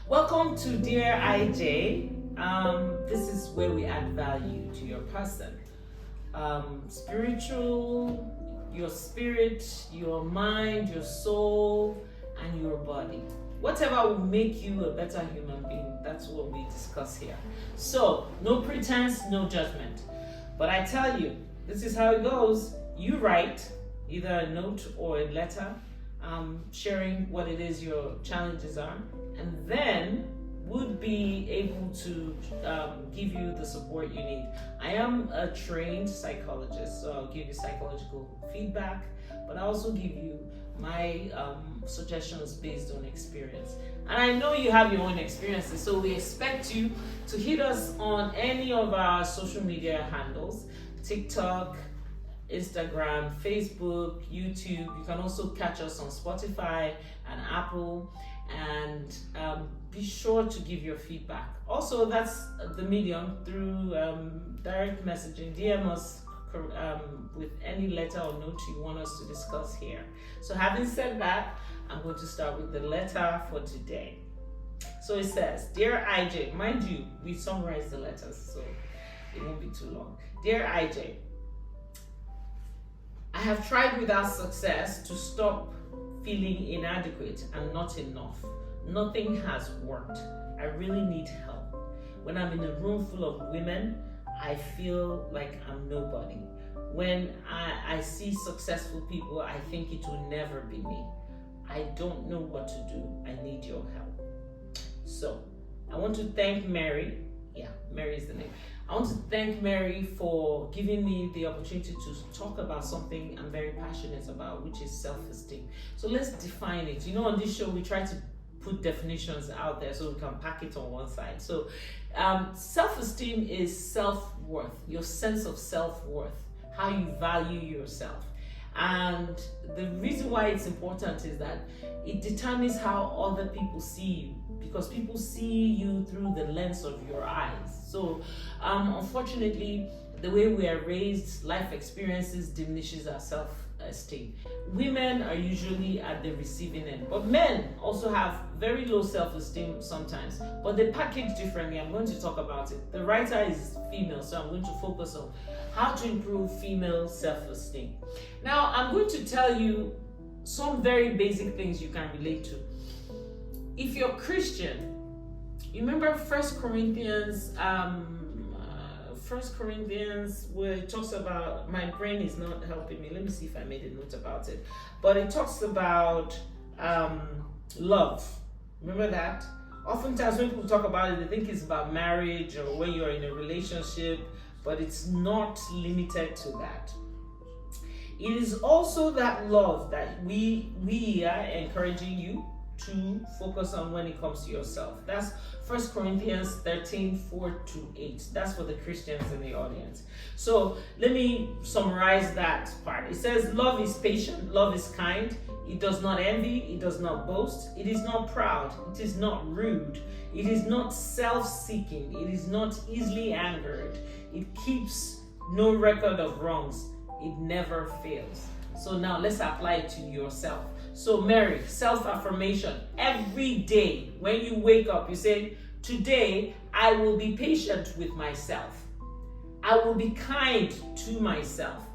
Welcome to Dear IJ. This is where we add value to your person. Spiritual, your spirit, your mind, your soul, and your body. Whatever will make you a better human being, that's what we discuss here. So, no pretense, no judgment. But I tell you, this is how it goes. You write either a note or a letter, sharing what it is your challenges are, and then would be able to give you the support you need. I am a trained psychologist, so I'll give you psychological feedback, but I also give you my suggestions based on experience. And I know you have your own experiences, so we expect you to hit us on any of our social media handles: TikTok, Instagram, Facebook, YouTube. You can also catch us on Spotify and Apple, and be sure to give your feedback. Also, that's the medium through direct messaging. DM us with any letter or note you want us to discuss here. So having said that, I'm going to start with the letter for today. So it says, Dear IJ, mind you, we summarize the letters, so it won't be too long. Dear IJ, I have tried without success to stop feeling inadequate and not enough. Nothing has worked. I really need help. When I'm in a room full of women, I feel like I'm nobody. When I see successful people, I think it will never be me. I don't know what to do. I need your help. So, I want to thank Mary. Yeah, Mary is the name. I want to thank Mary for giving me the opportunity to talk about something I'm very passionate about, which is self-esteem. So let's define it. You know, on this show, we try to put definitions out there so we can pack it on one side. So self-esteem is self-worth, your sense of self-worth, how you value yourself. And the reason why it's important is that it determines how other people see you, because people see you through the lens of your eyes. So unfortunately, the way we are raised, life experiences diminishes our self-esteem. Women are usually at the receiving end, but men also have very low self-esteem sometimes, but they package differently. I'm going to talk about it. The writer is female, so I'm going to focus on how to improve female self-esteem. Now, I'm going to tell you some very basic things you can relate to. If you're Christian, you remember 1 Corinthians, where it talks about, my brain is not helping me. Let me see if I made a note about it. But it talks about love. Remember that? Oftentimes when people talk about it, they think it's about marriage or when you're in a relationship, but it's not limited to that. It is also that love that we are encouraging you to focus on when it comes to yourself. That's 1 Corinthians 13, 4-8. That's for the Christians in the audience. So let me summarize that part. It says, love is patient, love is kind, it does not envy, it does not boast, it is not proud, it is not rude, it is not self-seeking, it is not easily angered, it keeps no record of wrongs, it never fails. So now let's apply it to yourself. So Mary, self-affirmation. Every day when you wake up, you say, today I will be patient with myself. I will be kind to myself.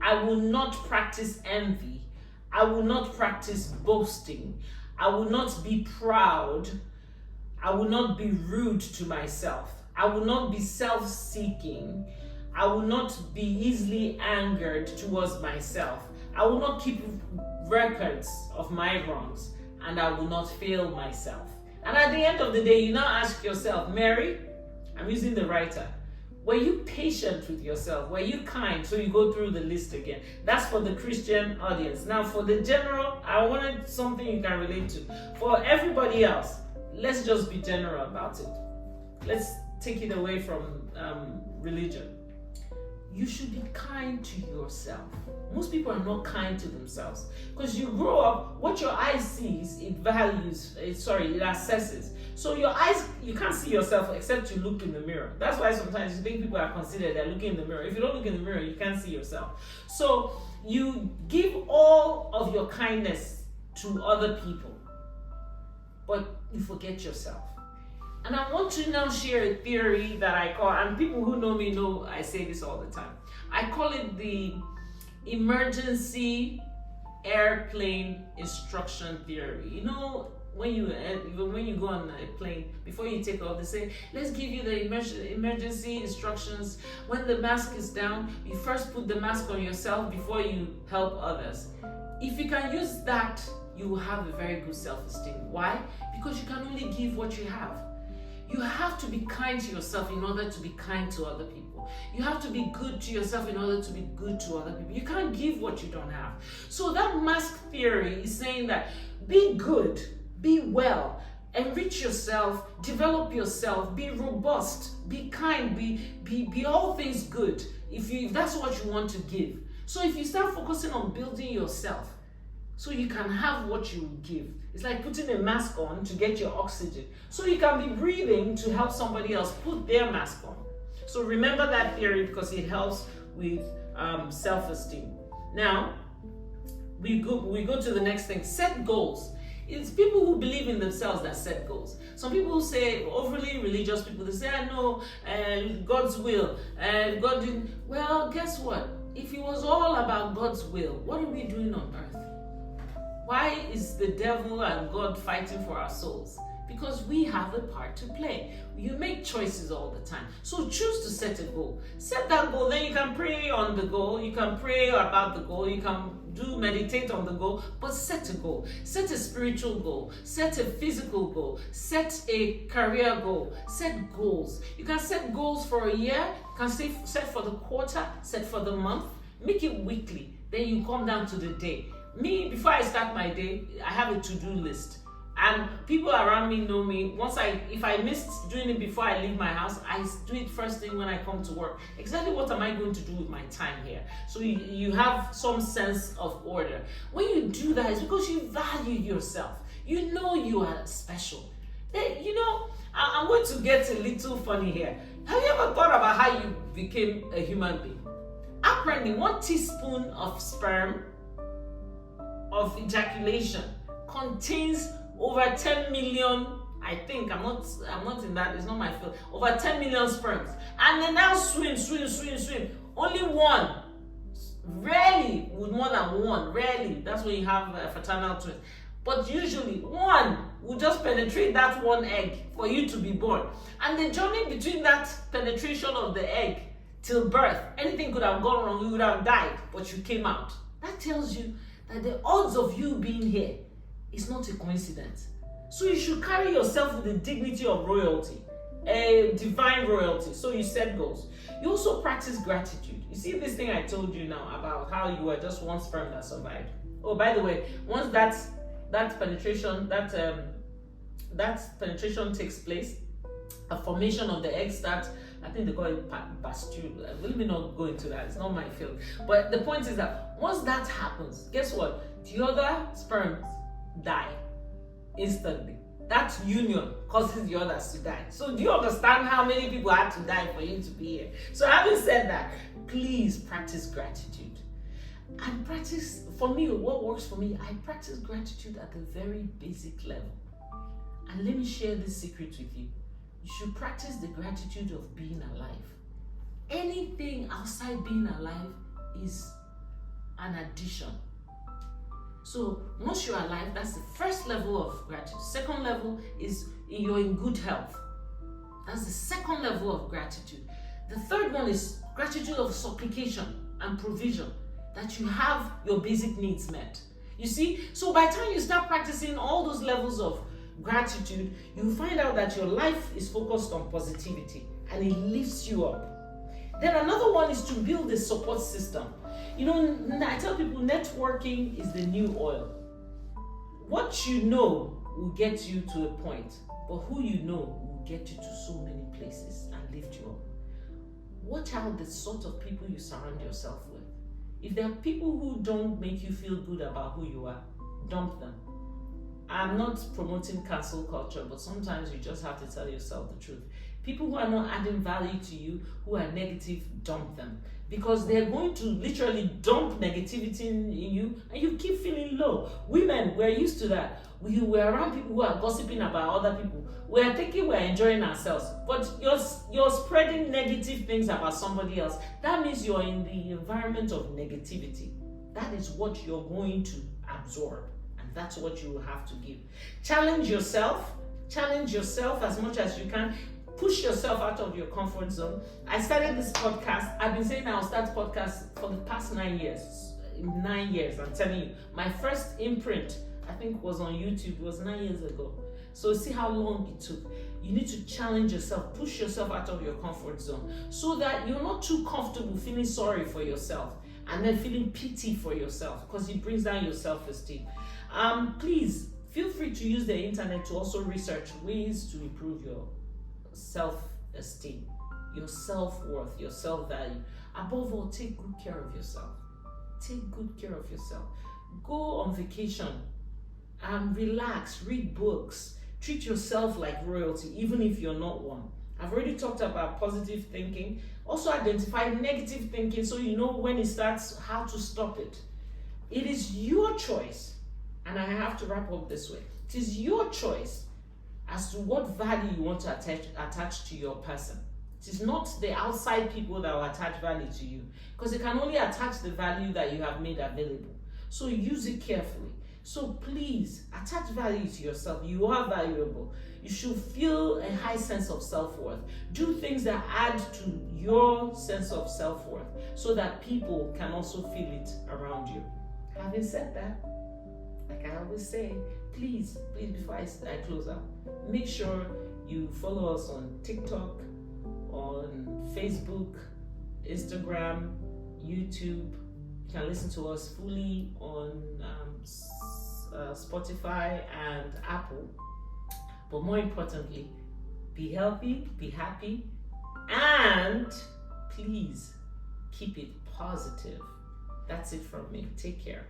I will not practice envy. I will not practice boasting. I will not be proud. I will not be rude to myself. I will not be self-seeking. I will not be easily angered towards myself. I will not keep records of my wrongs, and I will not fail myself. And at the end of the day, you now ask yourself, Mary, I'm using the writer, were you patient with yourself? Were you kind? So you go through the list again. That's for the Christian audience. Now for the general, I wanted something you can relate to. For everybody else, let's just be general about it. Let's take it away from religion. You should be kind to yourself. Most people are not kind to themselves because you grow up, what your eye sees, it assesses. So your eyes, you can't see yourself except you look in the mirror. That's why sometimes you think people are considered they're looking in the mirror. If you don't look in the mirror, you can't see yourself. So you give all of your kindness to other people, but you forget yourself. And I want to now share a theory that I call, and people who know me know I say this all the time. I call it the emergency airplane instruction theory. You know, even when you go on a plane, before you take off, they say, let's give you the emergency instructions. When the mask is down, you first put the mask on yourself before you help others. If you can use that, you will have a very good self-esteem. Why? Because you can only give what you have. You have to be kind to yourself in order to be kind to other people. You have to be good to yourself in order to be good to other people. You can't give what you don't have. So that mask theory is saying that be good, be well, enrich yourself, develop yourself, be robust, be kind, be all things good, if that's what you want to give. So if you start focusing on building yourself, so you can have what you give. It's like putting a mask on to get your oxygen. So you can be breathing to help somebody else put their mask on. So remember that theory because it helps with self-esteem. Now, we go to the next thing. Set goals. It's people who believe in themselves that set goals. Some people say, overly religious people, they say, I know God's will. God didn't. Well, guess what? If it was all about God's will, what are we doing on earth? Why is the devil and God fighting for our souls? Because we have a part to play. You make choices all the time. So choose to set a goal. Set that goal, then you can pray on the goal, you can pray about the goal, you can meditate on the goal, but set a goal. Set a spiritual goal, set a physical goal, set a career goal, set goals. You can set goals for a year, you can set for the quarter, set for the month, make it weekly. Then you come down to the day. Me, before I start my day, I have a to-do list. And people around me know me. If I missed doing it before I leave my house, I do it first thing when I come to work. Exactly what am I going to do with my time here? So you have some sense of order. When you do that, it's because you value yourself. You know you are special. I'm going to get a little funny here. Have you ever thought about how you became a human being? Apparently, 1 teaspoon of sperm of ejaculation contains over 10 million, I think, I'm not in that, it's not my field, over 10 million sperms. And they now swim. Only one, rarely with more than one, rarely, that's when you have a fraternal twin. But usually one will just penetrate that one egg for you to be born. And the journey between that penetration of the egg till birth, anything could have gone wrong, you would have died, but you came out. That tells you that the odds of you being here is not a coincidence. So you should carry yourself with the dignity of royalty, a divine royalty. So you set goals. You also practice gratitude. You see this thing I told you now about how you were just one sperm that survived. Oh, by the way, once that penetration takes place, a formation of the egg starts. I think they call it bastule. Let me not go into that. It's not my field. But the point is that once that happens, guess what? The other sperms die instantly. That union causes the others to die. So do you understand how many people had to die for you to be here? So having said that, please practice gratitude. And practice, for me, what works for me, I practice gratitude at the very basic level. And let me share this secret with you. You should practice the gratitude of being alive. Anything outside being alive is an addition. So once you're alive, that's the first level of gratitude. Second level is you're in good health. That's the second level of gratitude. The third one is gratitude of supplication and provision, that you have your basic needs met. You see, so by the time you start practicing all those levels of gratitude, you find out that your life is focused on positivity and it lifts you up. Then another one is to build a support system. I tell people networking is the new oil. What you know will get you to a point, but who you know will get you to so many places and lift you up. Watch out the sort of people you surround yourself with. If there are people who don't make you feel good about who you are, dump them. I'm not promoting cancel culture, but sometimes you just have to tell yourself the truth. People who are not adding value to you, who are negative, dump them. because they're going to literally dump negativity in you, and you keep feeling low. Women, we're used to that. We're around people who are gossiping about other people. We're thinking we're enjoying ourselves, but you're spreading negative things about somebody else. That means you're in the environment of negativity. That is what you're going to absorb, and that's what you will have to give. Challenge yourself as much as you can. Push yourself out of your comfort zone. I started this podcast. I've been saying I'll start podcasts for the past 9 years. 9 years, I'm telling you. My first imprint, I think, was on YouTube. It was 9 years ago. So see how long it took. You need to challenge yourself, push yourself out of your comfort zone, so that you're not too comfortable feeling sorry for yourself and then feeling pity for yourself, because it brings down your self-esteem. Please feel free to use the internet to also research ways to improve your self-esteem, your self-worth, your self-value. Above all, take good care of yourself. Take good care of yourself. Go on vacation, relax, read books, treat yourself like royalty, even if you're not one. I've already talked about positive thinking. Also identify negative thinking, so you know when it starts, how to stop it. It is your choice, and I have to wrap up this way. It is your choice as to what value you want to attach to your person. It is not the outside people that will attach value to you, because they can only attach the value that you have made available. So use it carefully. So please attach value to yourself. You are valuable. You should feel a high sense of self-worth. Do things that add to your sense of self-worth, so that people can also feel it around you. Having said that, like I always say, please, before I close out, make sure you follow us on TikTok, on Facebook, Instagram, YouTube. You can listen to us fully on Spotify and Apple. But more importantly, be healthy, be happy, and please keep it positive. That's it from me. Take care.